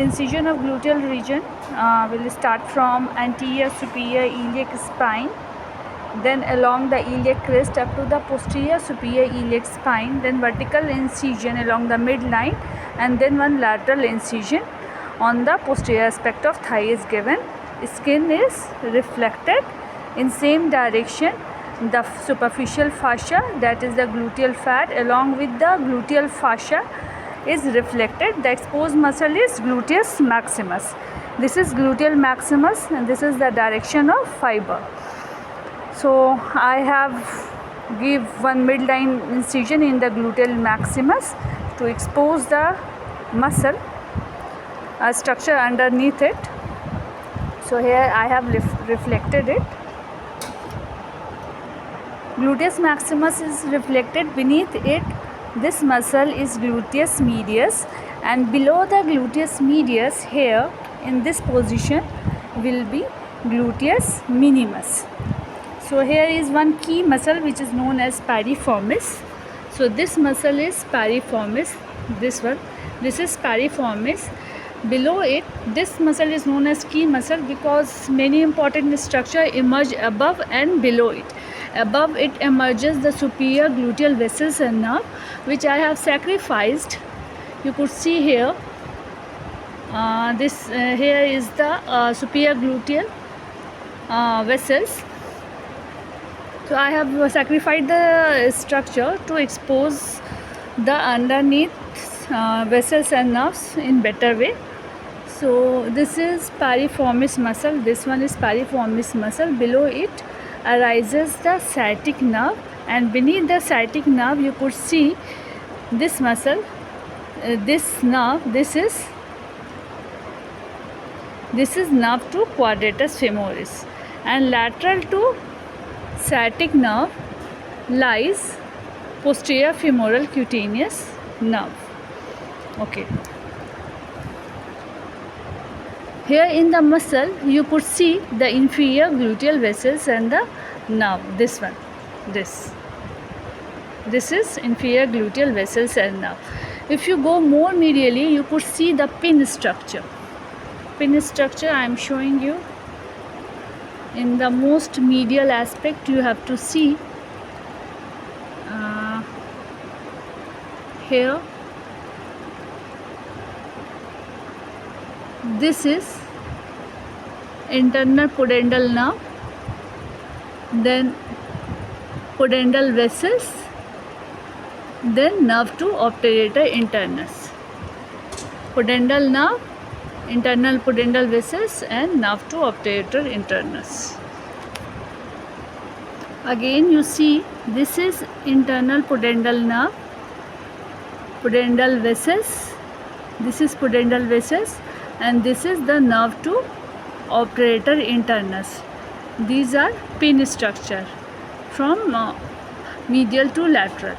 Incision of gluteal region will start from anterior superior iliac spine, then along the iliac crest up to the posterior superior iliac spine, then vertical incision along the midline, and then one lateral incision on the posterior aspect of thigh is given. Skin is reflected in same direction. The superficial fascia, that is the gluteal fat, along with the gluteal fascia is reflected. The exposed muscle is gluteus maximus. This is gluteal maximus and this is the direction of fiber. So I have give one midline incision in the gluteal maximus to expose the muscle structure underneath it. So here I have reflected it. Gluteus maximus is reflected beneath it. This muscle is gluteus medius, and below the gluteus medius here in this position will be gluteus minimus. So here is one key muscle which is known as piriformis. So this muscle is piriformis, this one, this is piriformis. Below it, this muscle is known as key muscle because many important structure emerge above and below it. Above it emerges the superior gluteal vessels and nerve, which I have sacrificed. You could see here, here is the superior gluteal vessels. So I have sacrificed the structure to expose the underneath vessels and nerves in better way. So this is piriformis muscle, this one is piriformis muscle. Below it arises the sciatic nerve, and beneath the sciatic nerve you could see this muscle, this nerve, this is nerve to quadratus femoris, and lateral to sciatic nerve lies posterior femoral cutaneous nerve. Okay. Here in the muscle you could see the inferior gluteal vessels and the nerve. This one, this is inferior gluteal vessels and nerve. If you go more medially, you could see the pin structure. Pin structure I am showing you. In the most medial aspect you have to see here. This is internal pudendal nerve, then pudendal vessels, then nerve to obturator internus. Pudendal nerve, internal pudendal vessels, and nerve to obturator internus. Again you see this is internal pudendal nerve, pudendal vessels, this is pudendal vessels, and this is the nerve to obturator internus. These are pin structure from medial to lateral.